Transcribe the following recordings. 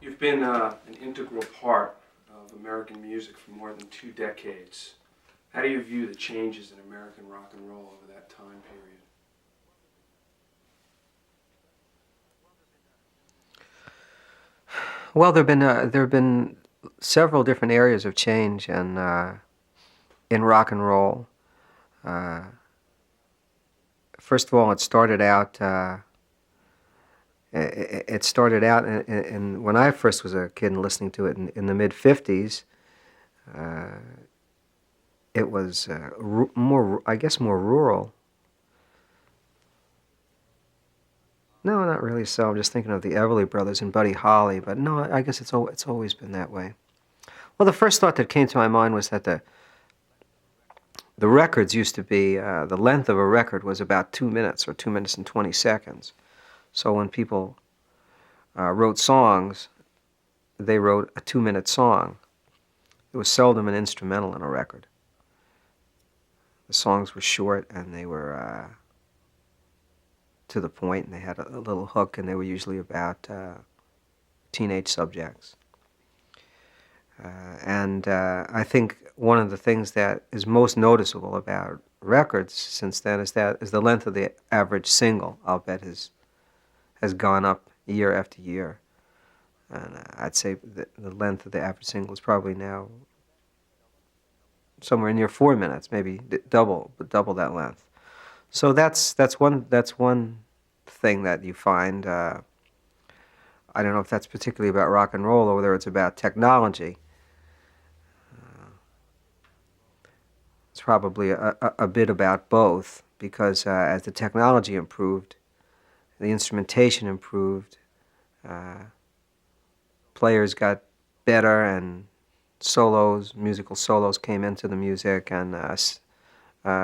You've been an integral part of American music for more than 2 decades. How do you view the changes in American rock and roll over that time period? Well, there have been several different areas of change in rock and roll. Uh, First of all, it started out in when I first was a kid and listening to it in the mid '50s. Uh, it was more, I guess, more rural. No, not really. So I'm just thinking of the Everly Brothers and Buddy Holly, but no, I guess it's always been that way. Well, the first thought that came to my mind was that the records used to be the length of a record was about 2 minutes or 2 minutes and 20 seconds. So when people wrote songs, they wrote a 2-minute song. It was seldom an instrumental in a record. The songs were short and they were to the point, and they had a little hook, and they were usually about teenage subjects. And I think one of the things that is most noticeable about records since then is the length of the average single. I'll bet has gone up year after year, and I'd say the length of the average single is probably now somewhere near 4 minutes, maybe double that length. So that's one thing that you find. I don't know if that's particularly about rock and roll or whether it's about technology. It's probably a bit about both, because as the technology improved, the instrumentation improved, players got better, and musical solos came into the music, and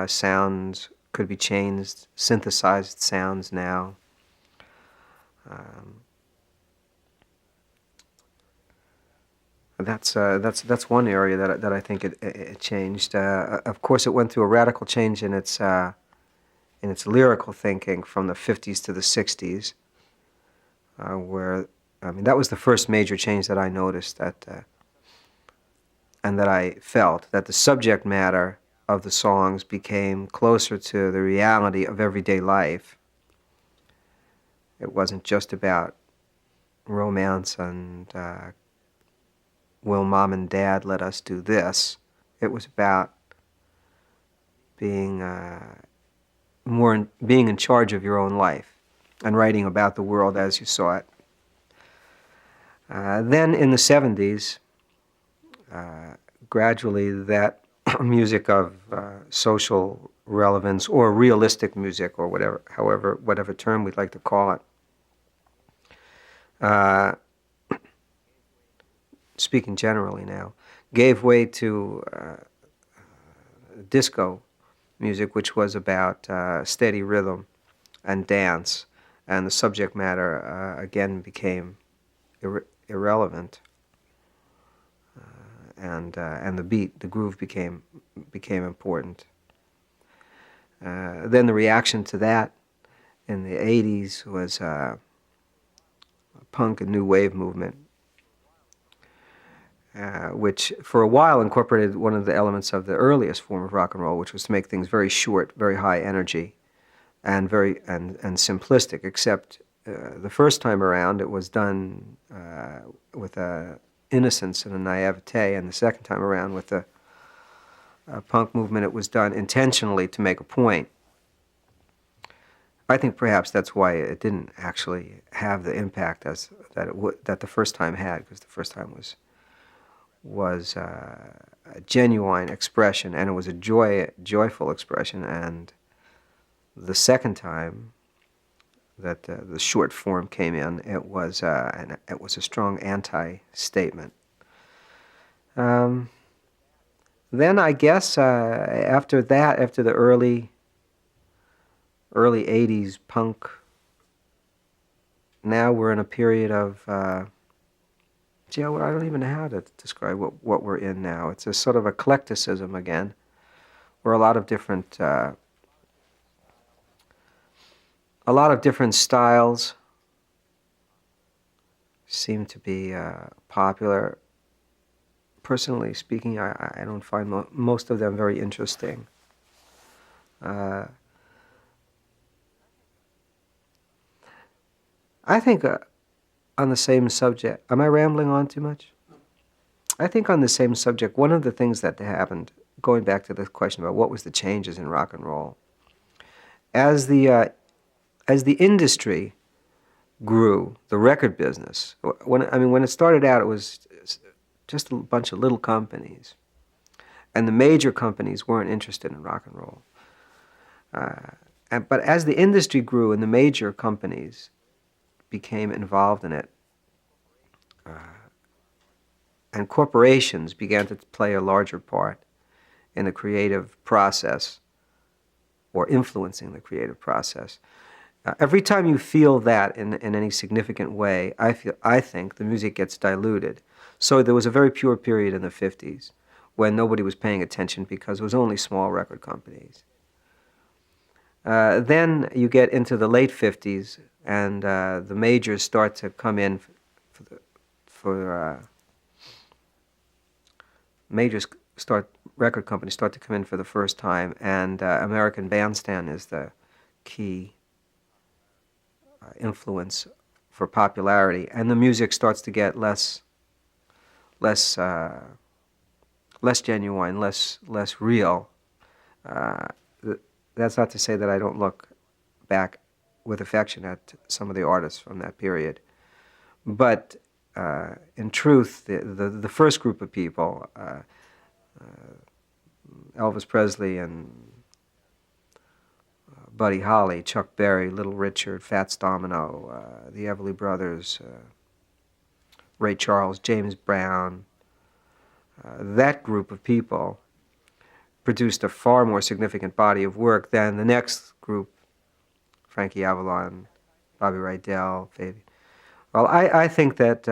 sounds could be changed, synthesized sounds now. That's one area that I think it changed. Of course, it went through a radical change in its lyrical thinking from the 50s to the 60s, where that was the first major change that I noticed, and that I felt, that the subject matter of the songs became closer to the reality of everyday life. It wasn't just about romance and will mom and dad let us do this. It was about being being in charge of your own life and writing about the world as you saw it. Then in the 70s, gradually that music of social relevance, or realistic music, or whatever term we'd like to call it, speaking generally now, gave way to disco music, which was about steady rhythm and dance, and the subject matter again became irrelevant, and the groove became important. Then the reaction to that in the 80s was a punk and new wave movement, which for a while incorporated one of the elements of the earliest form of rock and roll, which was to make things very short, very high energy, and very and simplistic. Except the first time around, it was done with a innocence and a naivete, and the second time around with the punk movement, it was done intentionally to make a point. I think perhaps that's why it didn't actually have the impact that the first time had, because the first time was a genuine expression, and it was a joyful expression, and the second time that the short form came in, it was a strong anti-statement. Then I guess after the early 80s punk, now we're in a period of I don't even know how to describe what we're in now. It's a sort of eclecticism again, where a lot of different styles seem to be popular. Personally speaking, I don't find most of them very interesting. I think on the same subject, am I rambling on too much? I think on the same subject, one of the things that happened, going back to the question about what was the changes in rock and roll, as the industry grew, the record business, when it started out, it was just a bunch of little companies, and the major companies weren't interested in rock and roll. But as the industry grew and the major companies became involved in it, and corporations began to play a larger part in the creative process, or influencing the creative process. Every time you feel that in any significant way, I think the music gets diluted. So there was a very pure period in the 50s when nobody was paying attention because it was only small record companies. Then you get into the late 50s, and the majors start to come in record companies start to come in for the first time, and American Bandstand is the key influence for popularity, and the music starts to get less genuine, less real. That's not to say that I don't look back with affection at some of the artists from that period, but in truth, the first group of people, Elvis Presley and Buddy Holly, Chuck Berry, Little Richard, Fats Domino, the Everly Brothers, Ray Charles, James Brown, that group of people produced a far more significant body of work than the next group, Frankie Avalon, Bobby Rydell, Phiri. Well, I think that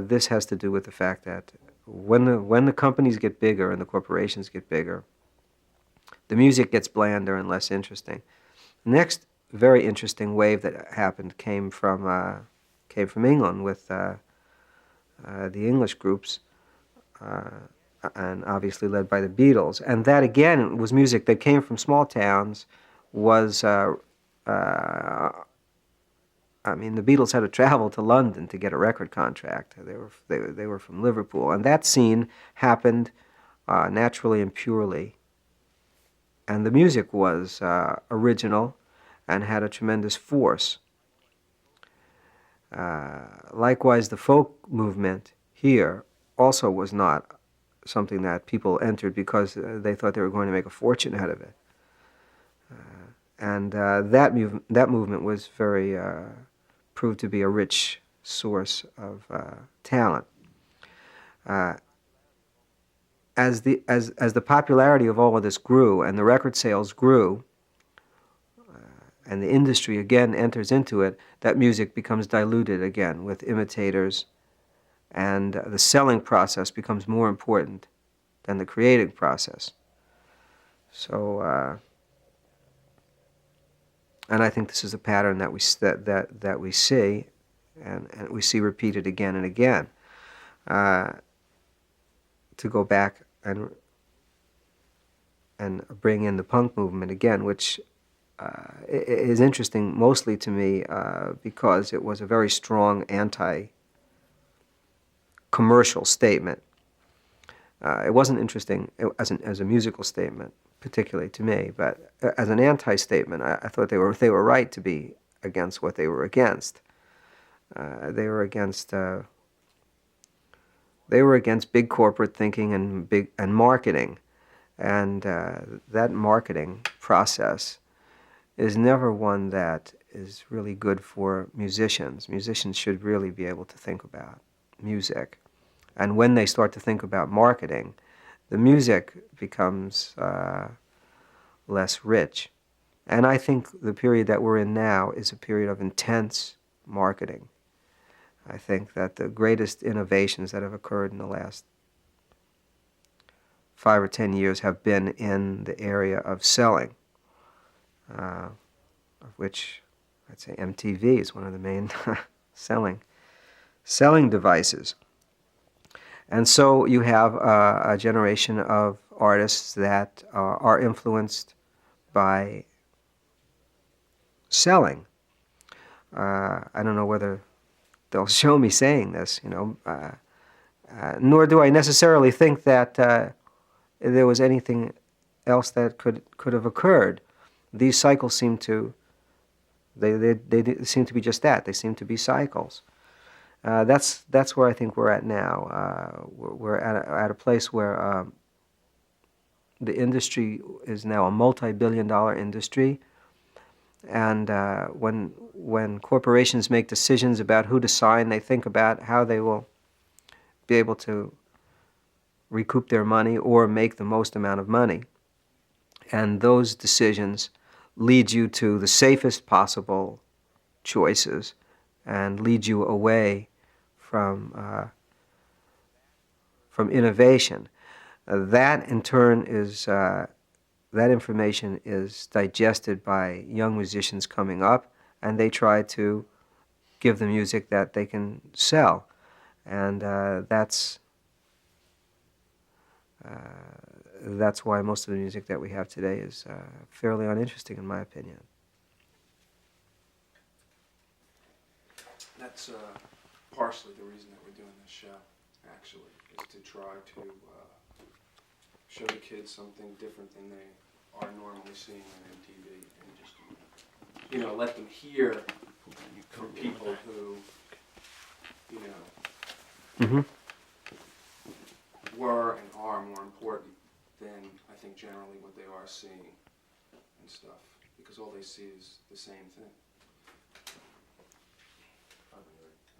this has to do with the fact that when the companies get bigger and the corporations get bigger, the music gets blander and less interesting. The next very interesting wave that happened came from England with the English groups, and obviously led by the Beatles. And that again was music that came from small towns. The Beatles had to travel to London to get a record contract. They were from Liverpool, and that scene happened naturally and purely. And the music was original and had a tremendous force. Likewise, the folk movement here also was not something that people entered because they thought they were going to make a fortune out of it. That movement was proved to be a rich source of talent. As the popularity of all of this grew and the record sales grew, and the industry again enters into it, that music becomes diluted again with imitators, and the selling process becomes more important than the creating process. So, and I think this is a pattern that we see, and we see repeated again and again. To go back and bring in the punk movement again, which is interesting mostly to me because it was a very strong anti-commercial statement. It wasn't interesting as a musical statement, particularly to me, but as an anti-statement, I thought they were right to be against what they were against. They were against big corporate thinking and marketing, and that marketing process is never one that is really good for musicians. Musicians should really be able to think about music. And when they start to think about marketing, the music becomes less rich. And I think the period that we're in now is a period of intense marketing. I think that the greatest innovations that have occurred in the last 5 or 10 years have been in the area of selling, of which I'd say MTV is one of the main selling selling devices. And so you have a generation of artists that are influenced by selling. I don't know whether they'll show me saying this, nor do I necessarily think that there was anything else that could have occurred. These cycles seem to they seem to be just that. They seem to be cycles. That's where I think we're at now. We're at a place where the industry is now a multi-billion-dollar industry, and when corporations make decisions about who to sign, they think about how they will be able to recoup their money or make the most amount of money. And those decisions lead you to the safest possible choices and lead you away from innovation. That in turn is that information is digested by young musicians coming up, and they try to give the music that they can sell, and that's why most of the music that we have today is fairly uninteresting, in my opinion. That's partially the reason that we're doing this show, actually, is to try to show the kids something different than they are normally seeing on MTV, and just, let them hear from people who, Mm-hmm. were and are more important than I think generally what they are seeing and stuff, because all they see is the same thing.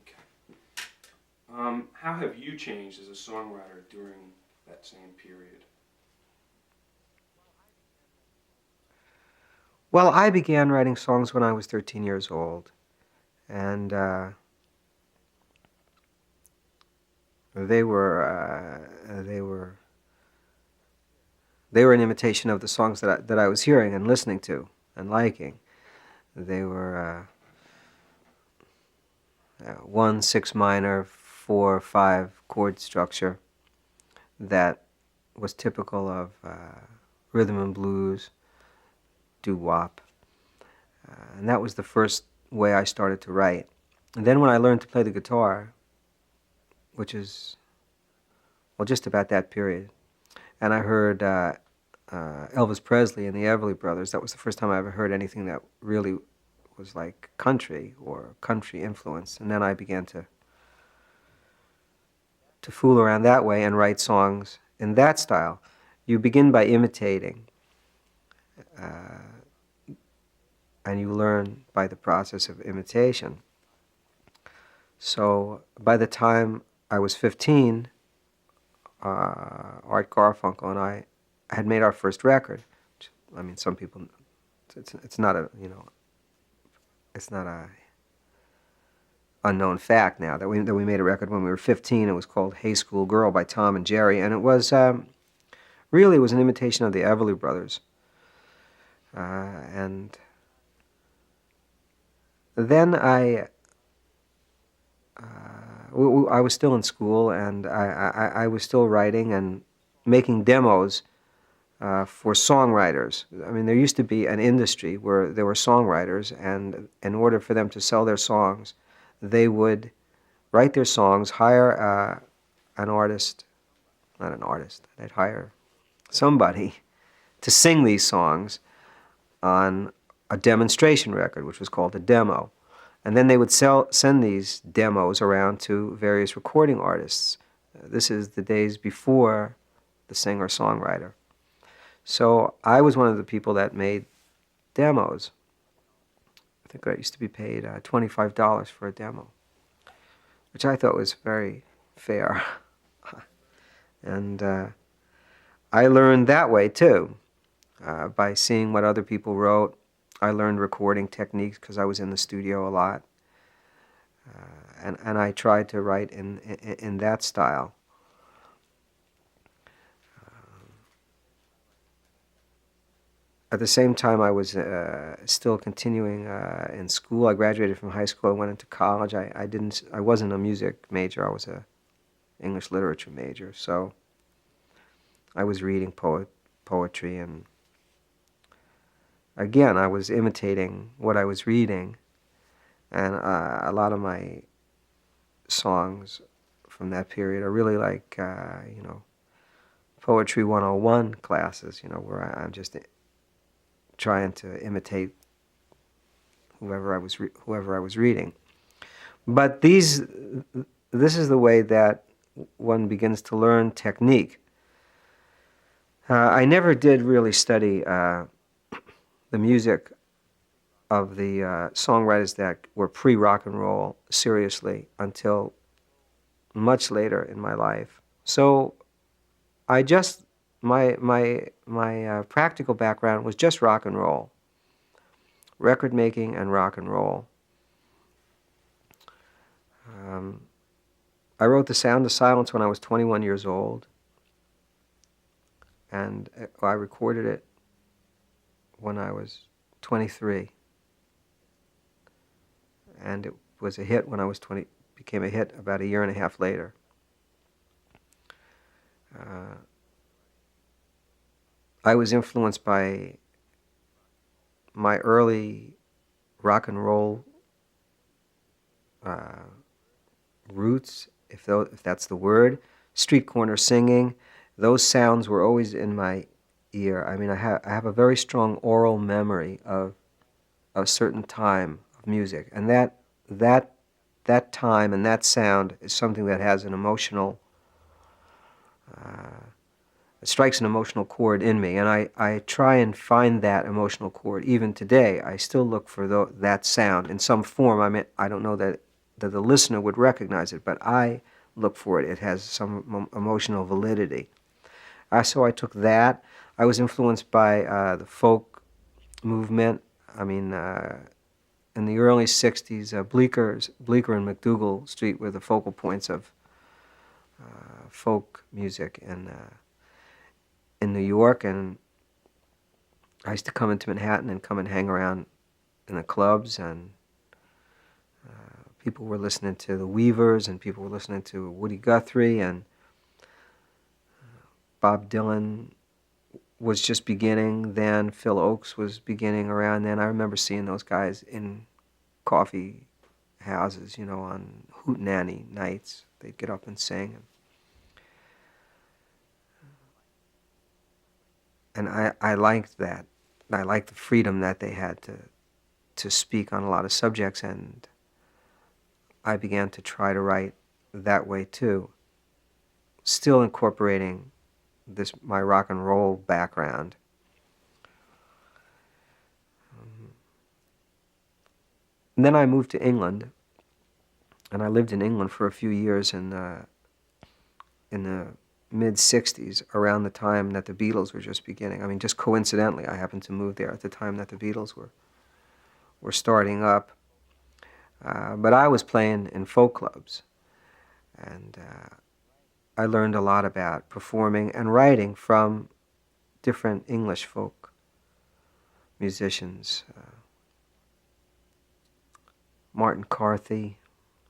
Okay. How have you changed as a songwriter during that same period? Well, I began writing songs when I was 13 years old, and they were an imitation of the songs that I was hearing and listening to and liking. They were 1, 6 minor, 4, 5 chord structure that was typical of rhythm and blues, doo-wop, and that was the first way I started to write. And then when I learned to play the guitar, which is, well, just about that period, and I heard Elvis Presley and the Everly Brothers, that was the first time I ever heard anything that really was like country or country influence. And then I began to fool around that way and write songs in that style. You begin by imitating, and you learn by the process of imitation. So by the time I was 15, Art Garfunkel and I had made our first record. I mean, some people, it's not a unknown fact now that we made a record when we were 15. It was called "Hey School Girl" by Tom and Jerry, and it was really it was an imitation of the Everly Brothers. And then I was still in school, and I was still writing and making demos for songwriters. I mean, there used to be an industry where there were songwriters, and in order for them to sell their songs, they would write their songs, hire an artist, not an artist, they'd hire somebody to sing these songs on a demonstration record, which was called a demo. And then they would send these demos around to various recording artists. This is the days before the singer-songwriter. So I was one of the people that made demos. I think I used to be paid $25 for a demo, which I thought was very fair. And I learned that way too, by seeing what other people wrote. I learned recording techniques because I was in the studio a lot, and I tried to write in that style. at the same time, I was still continuing in school. I graduated from high school. I went into college. I wasn't a music major. I was a English literature major. So I was reading poetry, and again, I was imitating what I was reading, and a lot of my songs from that period are really like Poetry 101 classes, where I'm just trying to imitate whoever I was reading. But this is the way that one begins to learn technique. I never did really study the music of the songwriters that were pre-rock and roll seriously until much later in my life. So I just my practical background was just rock and roll, record making and rock and roll. I wrote The Sound of Silence when I was 21 years old, and I recorded it when I was 23, and it was a hit when I was 20. Became a hit about a year and a half later. I was influenced by my early rock and roll roots, if that's the word, street corner singing. Those sounds were always in my ear. I mean, I have a very strong oral memory of a certain time of music, and that time and that sound is something that has an emotional, it strikes an emotional chord in me, and I try and find that emotional chord. Even today, I still look for that sound in some form. I mean, I don't know that the listener would recognize it, but I look for it. It has some emotional validity. So I took that. I was influenced by the folk movement. I mean, in the early 60s, Bleecker and McDougal Street were the focal points of folk music in New York, and I used to come into Manhattan and come and hang around in the clubs, and people were listening to the Weavers, and people were listening to Woody Guthrie, and Bob Dylan was just beginning then. Phil Oakes was beginning around then. I remember seeing those guys in coffee houses, on hootenanny nights. They'd get up and sing. And I liked that. I liked the freedom that they had to speak on a lot of subjects, and I began to try to write that way too, still incorporating my rock and roll background. And then I moved to England, and I lived in England for a few years in the mid-'60s, around the time that the Beatles were just beginning. I mean, just coincidentally, I happened to move there at the time that the Beatles were starting up. But I was playing in folk clubs, and I learned a lot about performing and writing from different English folk musicians. Martin Carthy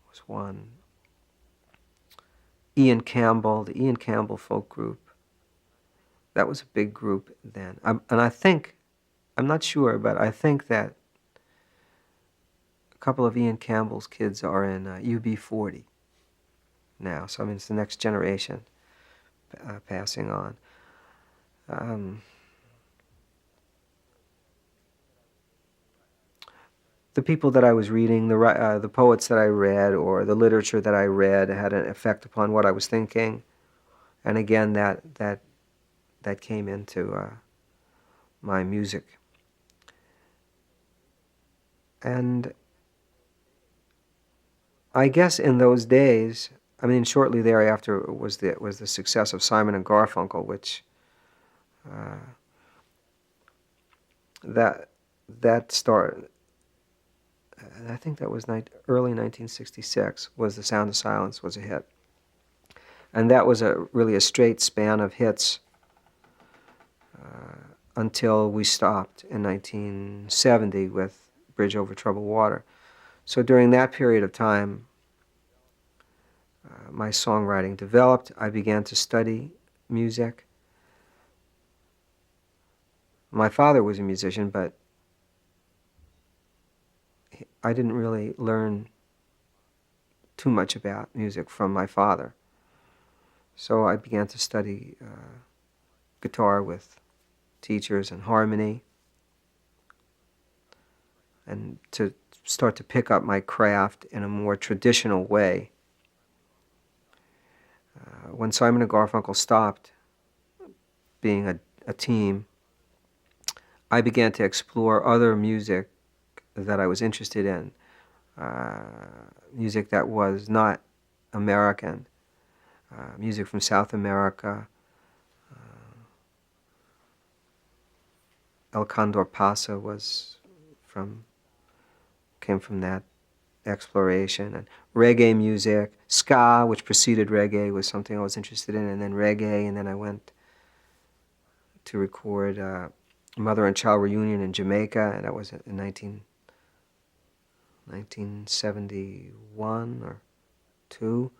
was one. Ian Campbell, the Ian Campbell folk group. That was a big group then. And I think, I'm not sure, but I think that a couple of Ian Campbell's kids are in UB40 now. So, I mean, it's the next generation passing on. The people that I was reading, the poets that I read, or the literature that I read had an effect upon what I was thinking. And again, that came into my music. And I guess in those days, I mean, shortly thereafter was the success of Simon and Garfunkel, which that started. I think that was early 1966. Was The Sound of Silence was a hit, and that was really a straight span of hits. until we stopped in 1970 with Bridge Over Troubled Water. So during that period of time, my songwriting developed. I began to study music. My father was a musician, but I didn't really learn too much about music from my father. So I began to study guitar with teachers and harmony, and to start to pick up my craft in a more traditional way. When Simon and Garfunkel stopped being a team, I began to explore other music that I was interested in, music that was not American, music from South America. El Condor Pasa came from that exploration, and reggae music, ska, which preceded reggae, was something I was interested in, and then reggae, and then I went to record Mother and Child Reunion in Jamaica, and that was in 1971 or 2.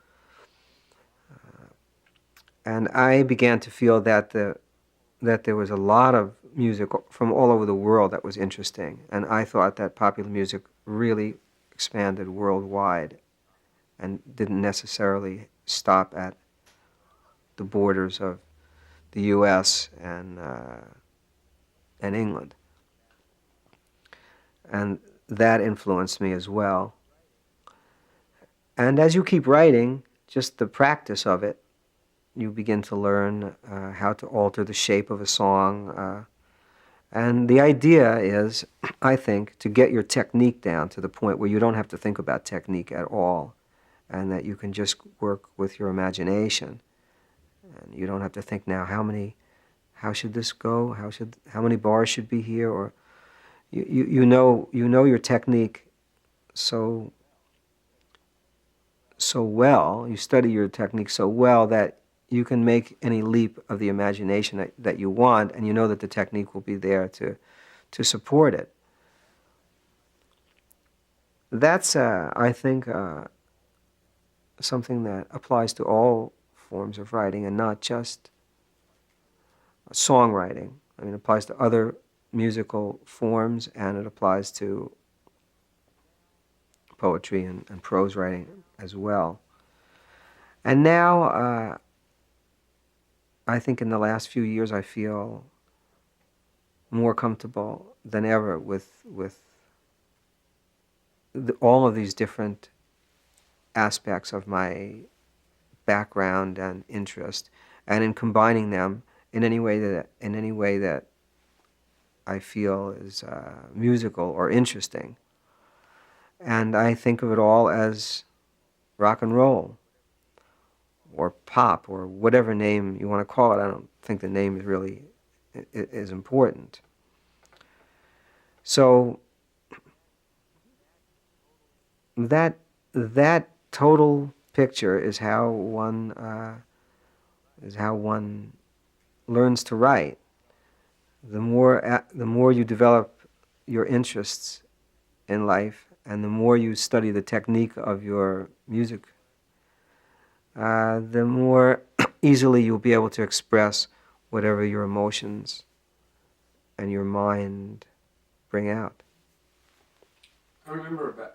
And I began to feel that there was a lot of music from all over the world that was interesting, and I thought that popular music really expanded worldwide and didn't necessarily stop at the borders of the U.S. and England. And that influenced me as well. And as you keep writing, just the practice of it, you begin to learn how to alter the shape of a song. And the idea is, I think, to get your technique down to the point where you don't have to think about technique at all, and that you can just work with your imagination. And you don't have to think now, how should this go? How many bars should be here? Or you know your technique so well, you study your technique so well that you can make any leap of the imagination that you want, and you know that the technique will be there to support it. That's, I think, something that applies to all forms of writing and not just songwriting. I mean, it applies to other musical forms, and it applies to poetry and prose writing as well. And now, I think in the last few years, I feel more comfortable than ever with all of these different aspects of my background and interest, and in combining them in any way that I feel is musical or interesting. And I think of it all as rock and roll, or pop, or whatever name you want to call it. I don't think the name is important. So that total picture is how one learns to write. The more you develop your interests in life, and the more you study the technique of your music, the more easily you'll be able to express whatever your emotions and your mind bring out. I remember about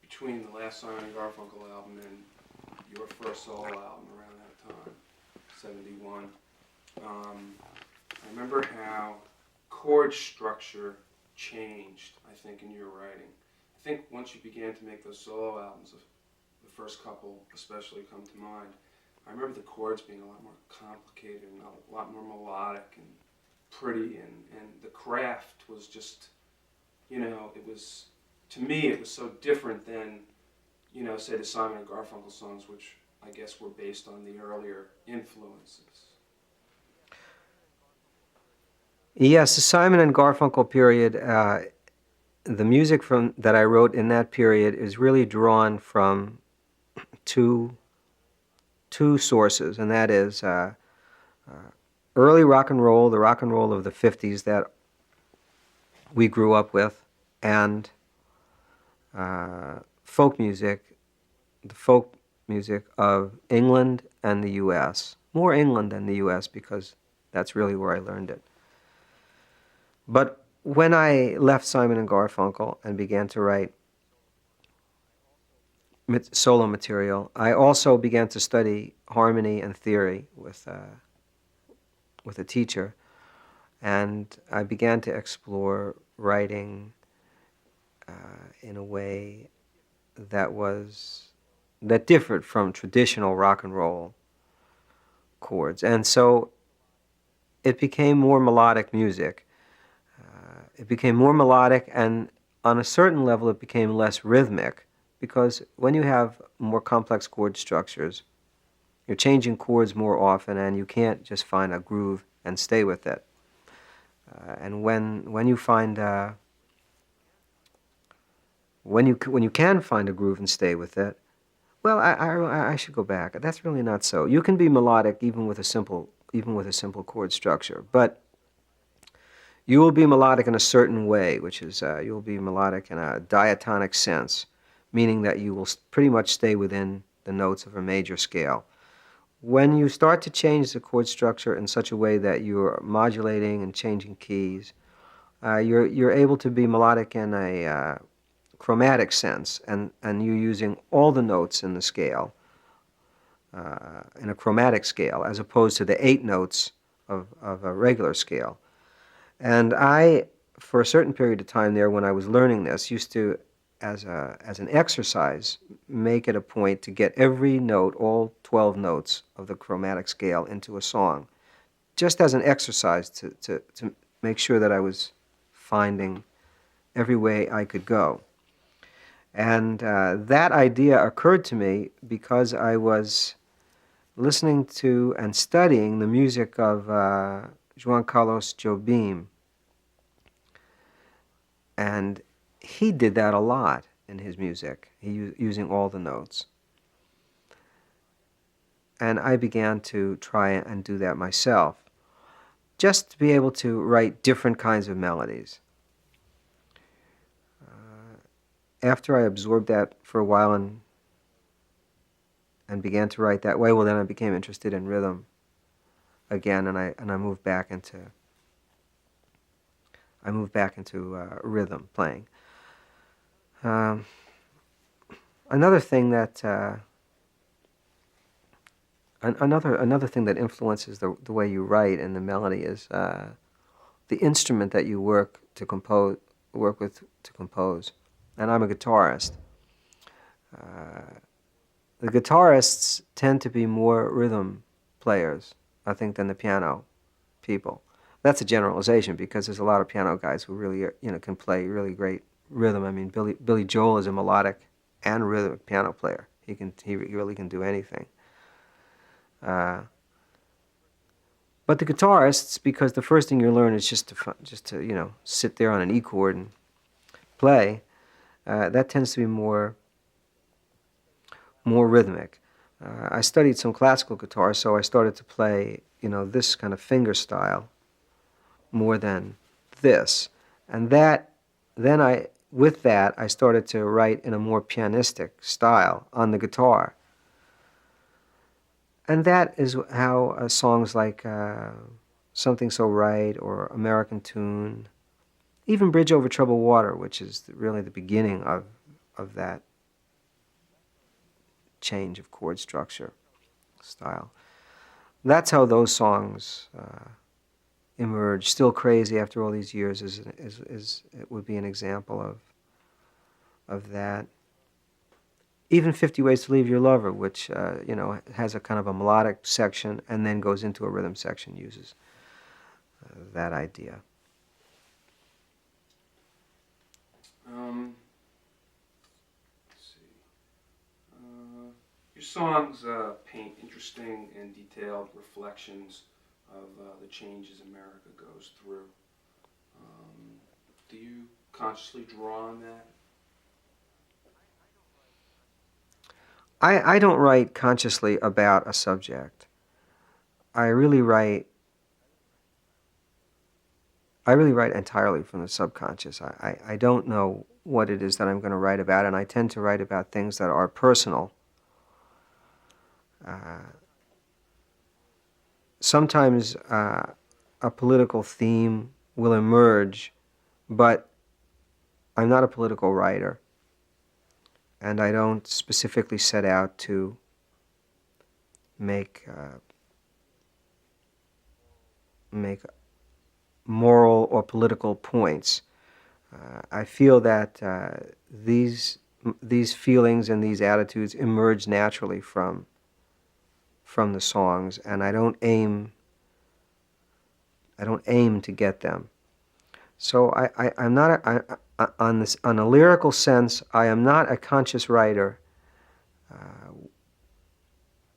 between the last Simon and Garfunkel album and your first solo album around that time, 71. I remember how chord structure changed, I think, in your writing. I think once you began to make those solo albums, the first couple especially come to mind, I remember the chords being a lot more complicated and a lot more melodic and pretty, and the craft was just, it was, to me, it was so different than, say the Simon and Garfunkel songs, which I guess were based on the earlier influences. Yes, the Simon and Garfunkel period, the music that I wrote in that period is really drawn from two sources, and that is early rock and roll, the rock and roll of the 50s that we grew up with, and folk music, the folk music of England and the U.S. More England than the U.S. because that's really where I learned it. But when I left Simon and Garfunkel and began to write solo material, I also began to study harmony and theory with a teacher, and I began to explore writing in a way that differed from traditional rock and roll chords, and so it became more melodic music. It became more melodic, and on a certain level, it became less rhythmic, because when you have more complex chord structures, you're changing chords more often, and you can't just find a groove and stay with it. And when you find when you can find a groove and stay with it, well, I should go back. That's really not so. You can be melodic even with a simple chord structure, but you will be melodic in a certain way, which is you'll be melodic in a diatonic sense, meaning that you will pretty much stay within the notes of a major scale. When you start to change the chord structure in such a way that you're modulating and changing keys, you're able to be melodic in a chromatic sense, and you're using all the notes in the scale, in a chromatic scale, as opposed to the 8 notes of a regular scale. And I, for a certain period of time there when I was learning this, used to, as an exercise, make it a point to get every note, all 12 notes of the chromatic scale, into a song, just as an exercise to make sure that I was finding every way I could go. And that idea occurred to me because I was listening to and studying the music of Juan Carlos Jobim. And he did that a lot in his music, using all the notes. And I began to try and do that myself, just to be able to write different kinds of melodies. After I absorbed that for a while and began to write that way, well, then I became interested in rhythm again, and I moved back into rhythm playing. Another thing that another thing that influences the way you write and the melody is the instrument that you work with to compose. And I'm a guitarist. The guitarists tend to be more rhythm players, I think, than the piano people. That's a generalization because there's a lot of piano guys who really, can play really great rhythm. I mean, Billy Joel is a melodic and rhythmic piano player. He really can do anything. But the guitarists, because the first thing you learn is just to sit there on an E chord and play, that tends to be more rhythmic. I studied some classical guitar, so I started to play, this kind of finger style more than this. And with that, I started to write in a more pianistic style on the guitar. And that is how songs like Something So Right or American Tune, even Bridge Over Troubled Water, which is really the beginning of that change of chord structure style. That's how those songs emerge. Still Crazy after all these years is it would be an example of that. Even 50 Ways to Leave Your Lover, which has a kind of a melodic section and then goes into a rhythm section, uses that idea. Let's see. Your songs paint interesting and detailed reflections of the changes America goes through. Do you consciously draw on that? I don't write consciously about a subject. I really write entirely from the subconscious. I don't know what it is that I'm going to write about, and I tend to write about things that are personal. Sometimes a political theme will emerge, but I'm not a political writer, and I don't specifically set out to make moral or political points. I feel that these feelings and these attitudes emerge naturally from the songs, and I don't aim to get them. So I'm not on a lyrical sense. I am not a conscious writer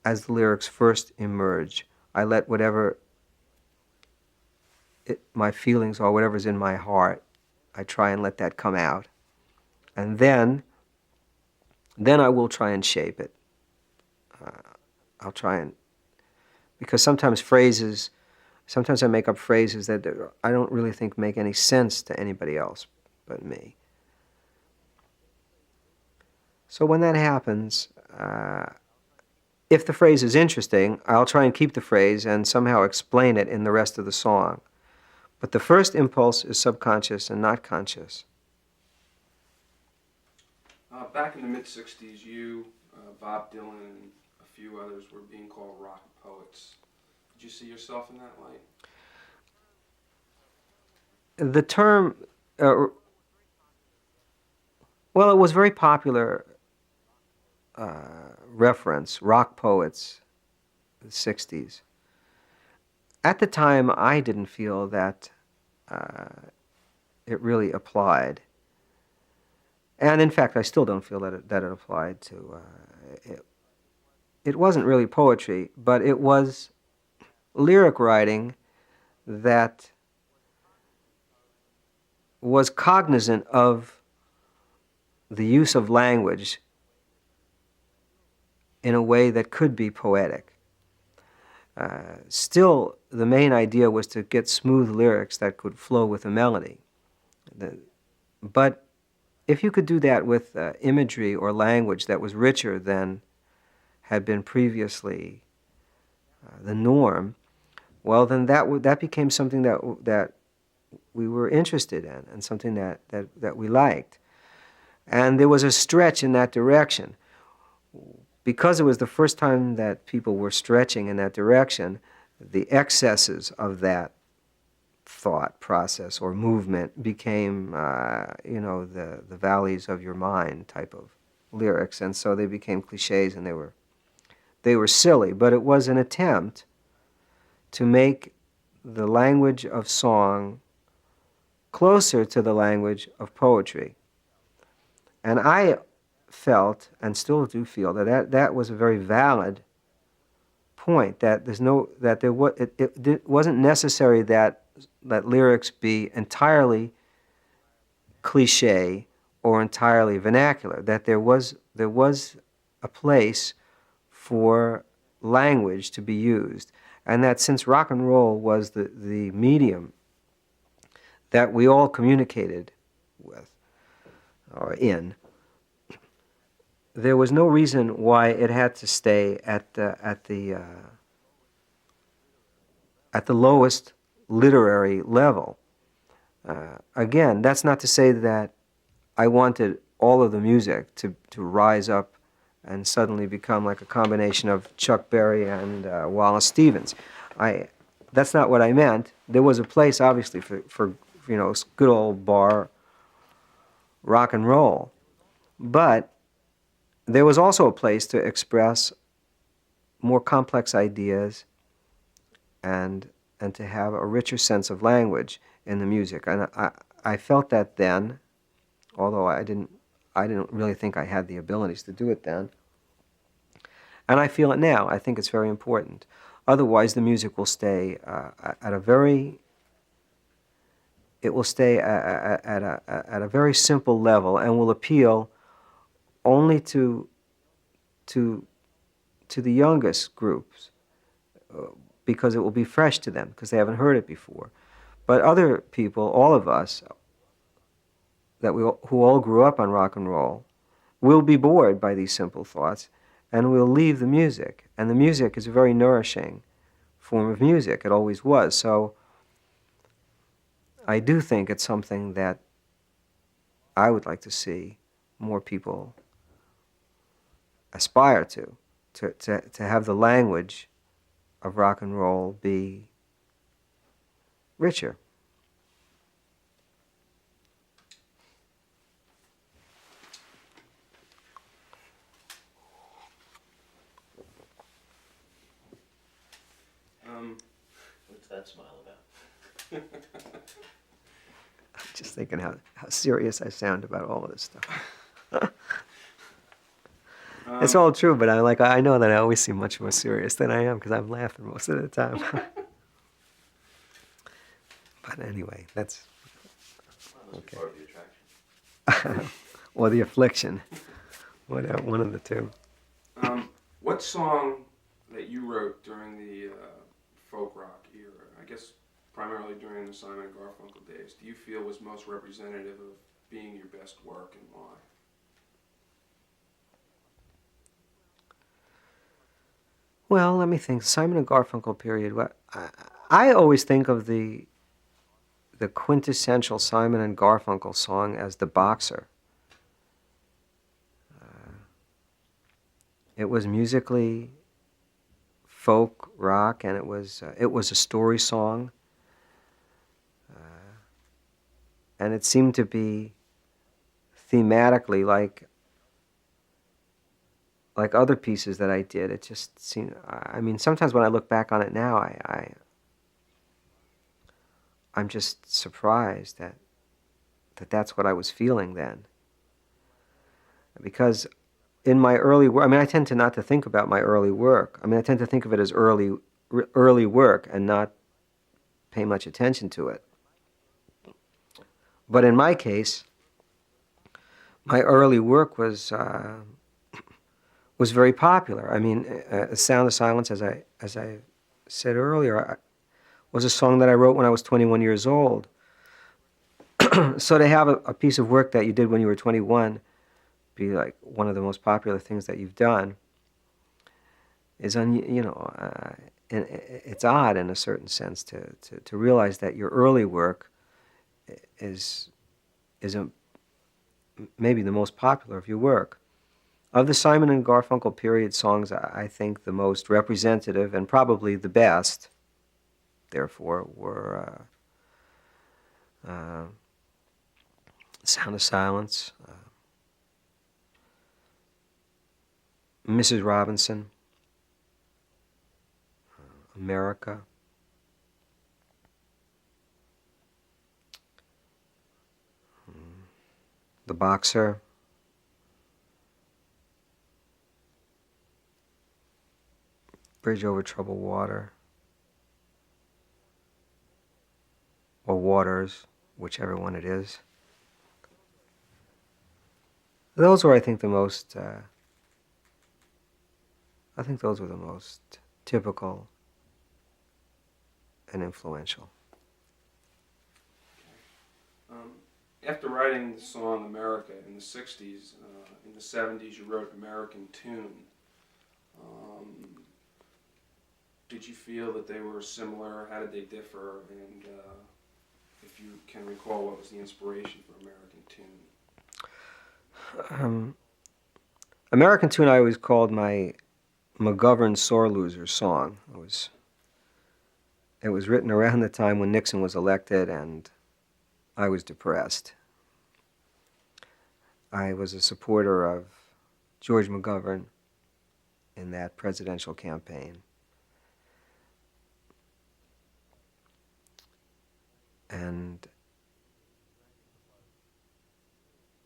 as the lyrics first emerge. I let whatever my feelings or whatever's in my heart, I try and let that come out, and then I will try and shape it. I'll try and, because sometimes I make up phrases that I don't really think make any sense to anybody else but me. So when that happens, if the phrase is interesting, I'll try and keep the phrase and somehow explain it in the rest of the song. But the first impulse is subconscious and not conscious. Back in the mid-'60s, you, Bob Dylan, and a few others were being called rock poets. Did you see yourself in that light? The term, well, it was very popular reference, rock poets, the 60s. At the time, I didn't feel that it really applied. And in fact, I still don't feel that it applied to... It wasn't really poetry, but it was lyric writing that was cognizant of the use of language in a way that could be poetic. Still, the main idea was to get smooth lyrics that could flow with a melody. But if you could do that with imagery or language that was richer than had been previously the norm, well, then that became something that we were interested in and something that we liked. And there was a stretch in that direction. Because it was the first time that people were stretching in that direction, the excesses of that thought process or movement became, the valleys of your mind type of lyrics, and so they became cliches, and they were silly. But it was an attempt to make the language of song closer to the language of poetry, and I felt, and still do feel, that was a very valid point. That it wasn't necessary that lyrics be entirely cliche or entirely vernacular. That there was a place for language to be used, and that since rock and roll was the medium that we all communicated with or in, there was no reason why it had to stay at the lowest literary level. Again, that's not to say that I wanted all of the music to rise up and suddenly become like a combination of Chuck Berry and Wallace Stevens. That's not what I meant. There was a place, obviously, for good old bar rock and roll, but there was also a place to express more complex ideas and to have a richer sense of language in the music. And I felt that then, although I didn't really think I had the abilities to do it then. And I feel it now. I think it's very important. Otherwise, the music will stay at a very simple level and will appeal only to the youngest groups. because it will be fresh to them, because they haven't heard it before. But other people, all of us, who all grew up on rock and roll, will be bored by these simple thoughts, and will leave the music. And the music is a very nourishing form of music. It always was. So I do think it's something that I would like to see more people aspire to have the language of rock and roll be richer. What's that smile about? I'm just thinking how serious I sound about all of this stuff. It's all true, but I know that I always seem much more serious than I am because I'm laughing most of the time. But anyway, that's okay. Part of the attraction. or the affliction, one of the two. What song that you wrote during the folk rock era, I guess primarily during the Simon and Garfunkel days, do you feel was most representative of being your best work, and why? Well, let me think. Simon and Garfunkel period. I always think of the quintessential Simon and Garfunkel song as "The Boxer." It was musically folk rock, and it was a story song, and it seemed to be thematically like other pieces that I did. It just seemed. I mean, sometimes when I look back on it now, I'm just surprised that that's what I was feeling then. Because in my early work, I mean, I tend to not to think about my early work. I mean, I tend to think of it as early work and not pay much attention to it. But in my case, my early work was very popular. I mean, "Sound of Silence," as I said earlier, was a song that I wrote when I was 21 years old. So to have a piece of work that you did when you were 21 be like one of the most popular things that you've done is, it's odd in a certain sense to realize that your early work is maybe the most popular of your work. Of the Simon and Garfunkel period songs, I think the most representative and probably the best, therefore, were "Sound of Silence," "Mrs. Robinson," "America," "The Boxer," "Bridge Over Troubled Water," or "Waters," whichever one it is. Those were, I think, the most. I think those were the most typical and influential. After writing the song "America" in the 60s, in the 70s you wrote "American Tune." Did you feel that they were similar? How did they differ? And if you can recall, what was the inspiration for "American Tune"? "American Tune" I always called my McGovern Sore Loser song. It was written around the time when Nixon was elected, and I was depressed. I was a supporter of George McGovern in that presidential campaign. And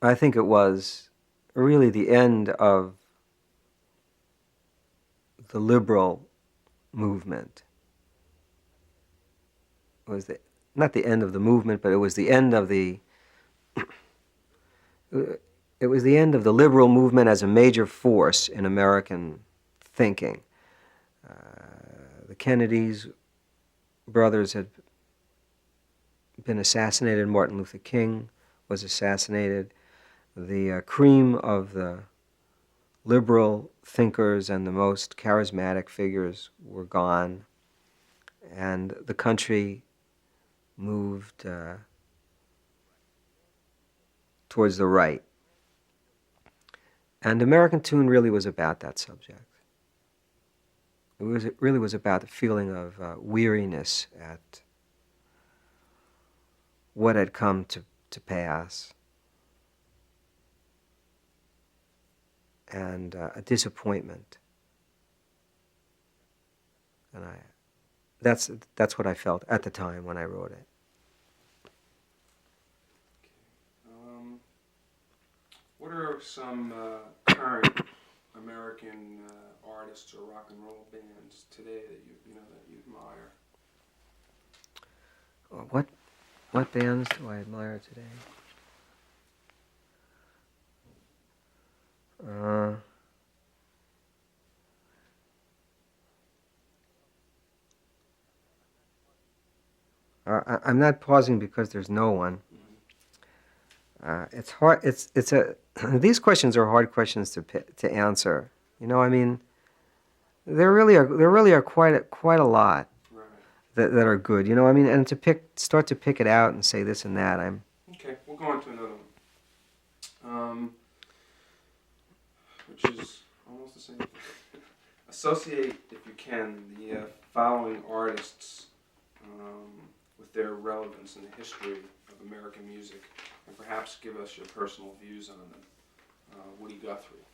I think it was really the end of the liberal movement. It was not the end of the movement, but it was the end of the liberal movement as a major force in American thinking. the Kennedys brothers had been assassinated. Martin Luther King was assassinated. The cream of the liberal thinkers and the most charismatic figures were gone, and the country moved towards the right. And American Tune really was about that subject. It really was about the feeling of weariness at what had come to pass, and a disappointment. And that's what I felt at the time when I wrote it. What are some current American artists or rock and roll bands today that you admire? What bands do I admire today? I'm not pausing because there's no one. It's hard. It's a. These questions are hard questions to answer. I mean, there really are quite a lot that are good. I mean, and start to pick it out and say this and that. Okay. We'll go on to another one, which is almost the same thing. Associate, if you can, the following artists with their relevance in the history of American music, and perhaps give us your personal views on them. Woody Guthrie.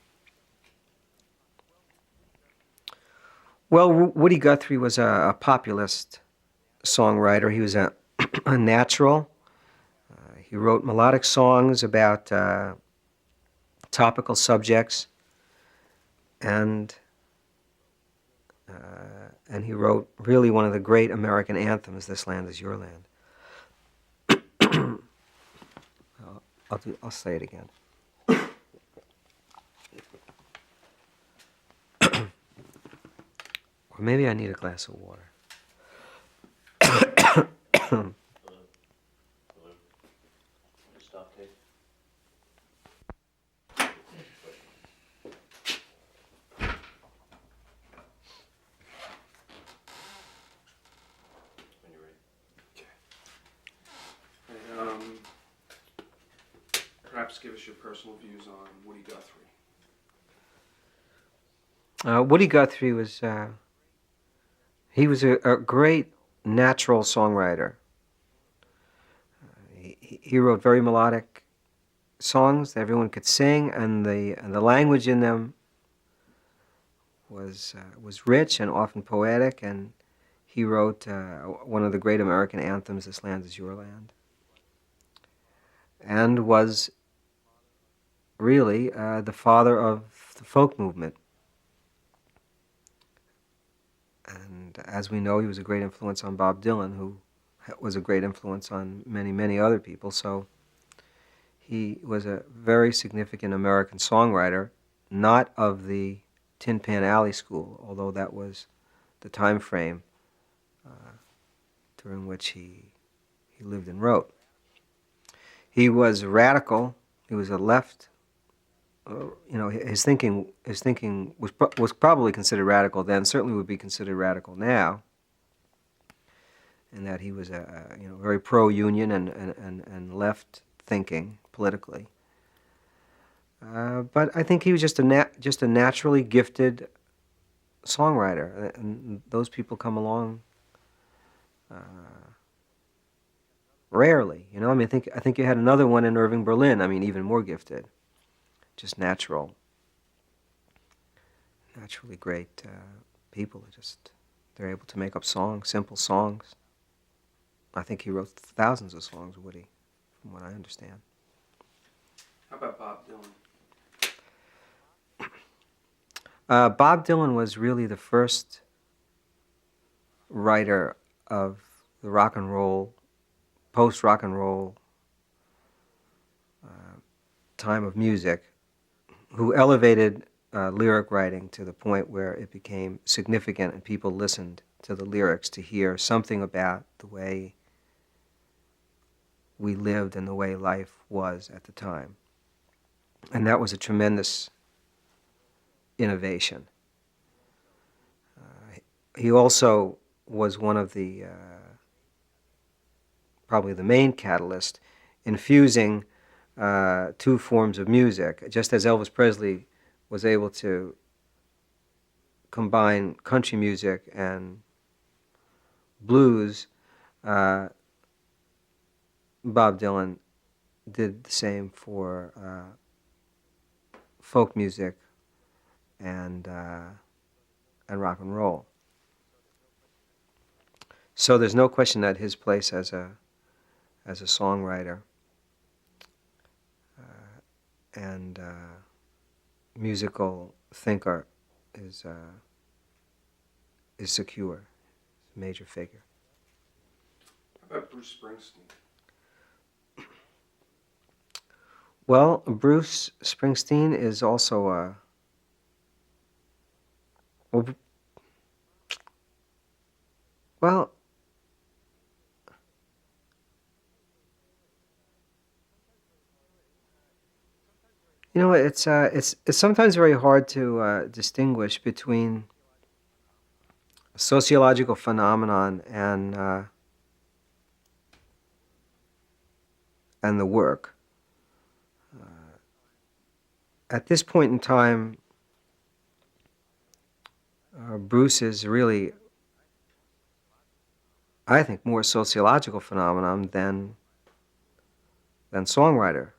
Well, Woody Guthrie was a populist songwriter. He was a natural. He wrote melodic songs about topical subjects, and he wrote really one of the great American anthems, "This Land Is Your Land." I'll say it again. Or maybe I need a glass of water. Stop tape. When you're ready. And, perhaps give us your personal views on Woody Guthrie. Woody Guthrie was he was a great natural songwriter. He wrote very melodic songs that everyone could sing, and the language in them was rich and often poetic. And he wrote one of the great American anthems, "This Land Is Your Land," and was really the father of the folk movement. And as we know, he was a great influence on Bob Dylan, who was a great influence on many, many other people. So he was a very significant American songwriter, not of the Tin Pan Alley school, although that was the time frame during which he lived and wrote. He was radical. He was a left. His thinking was probably considered radical then. Certainly would be considered radical now. In that he was very pro-union and left thinking politically. But I think he was just a naturally gifted songwriter, and those people come along rarely. I think you had another one in Irving Berlin. Even more gifted. Just naturally great people. They're able to make up songs, simple songs. I think he wrote thousands of songs, Woody, from what I understand. How about Bob Dylan? Bob Dylan was really the first writer of the rock and roll, post-rock and roll time of music, who elevated lyric writing to the point where it became significant and people listened to the lyrics to hear something about the way we lived and the way life was at the time. And that was a tremendous innovation. He also was one of the, probably the main catalyst in fusing two forms of music, just as Elvis Presley was able to combine country music and blues. Bob Dylan did the same for folk music and rock and roll. So there's no question that his place as a songwriter and musical thinker is secure. He's a major figure. How about Bruce Springsteen? Well, Bruce Springsteen is also a... Well, you know, it's sometimes very hard to distinguish between a sociological phenomenon and the work. At this point in time, Bruce is really, I think, more sociological phenomenon than songwriter.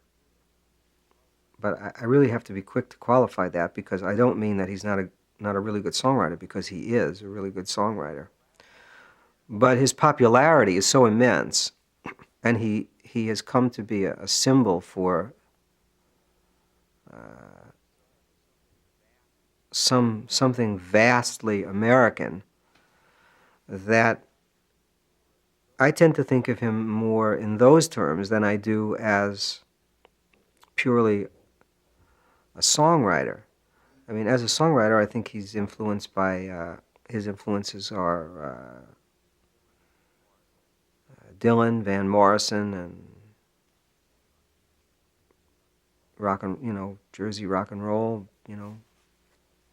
But I really have to be quick to qualify that, because I don't mean that he's not a really good songwriter, because he is a really good songwriter. But his popularity is so immense, and he has come to be a symbol for something vastly American, that I tend to think of him more in those terms than I do as purely a songwriter. I mean, as a songwriter, I think he's influenced by, his influences are Dylan, Van Morrison, and Jersey rock and roll,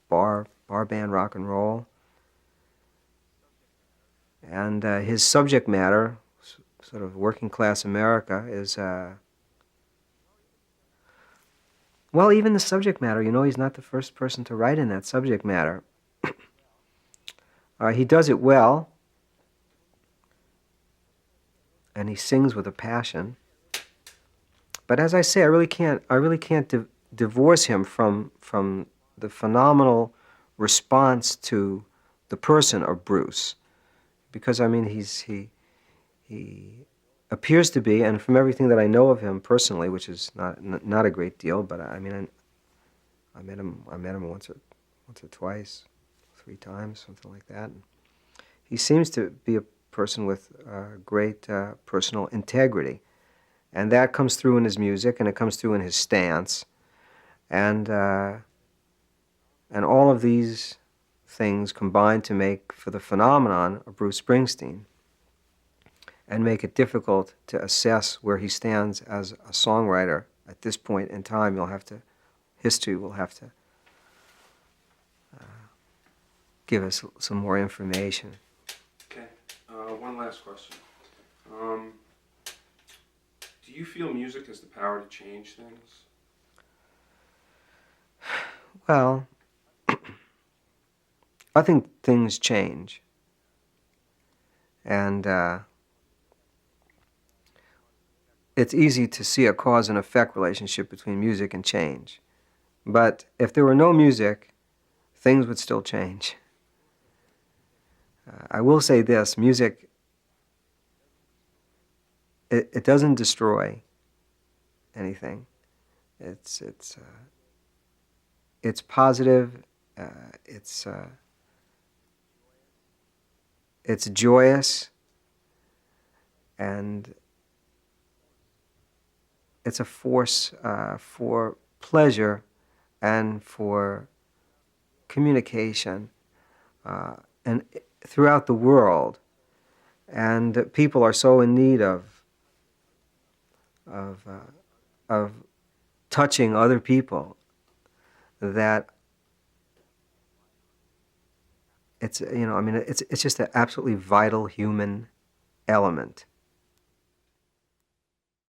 bar band rock and roll. And his subject matter, sort of working class America, is, well, even the subject matter, he's not the first person to write in that subject matter. He does it well, and he sings with a passion. But as I say, I really can't divorce him from the phenomenal response to the person of Bruce, because I mean he appears to be, and from everything that I know of him personally, which is not a great deal, but I mean I met him once or twice, 3 times, something like that. And he seems to be a person with great personal integrity, and that comes through in his music, and it comes through in his stance, and all of these things combine to make for the phenomenon of Bruce Springsteen, and make it difficult to assess where he stands as a songwriter at this point in time. History will have to give us some more information. Okay, one last question. Do you feel music has the power to change things? Well, I think things change, and it's easy to see a cause and effect relationship between music and change. But if there were no music, things would still change. I will say this: music, it doesn't destroy anything. It's positive. It's joyous, and it's a force for pleasure and for communication. And throughout the world, and people are so in need of of touching other people that it's, you know, I mean, it's just an absolutely vital human element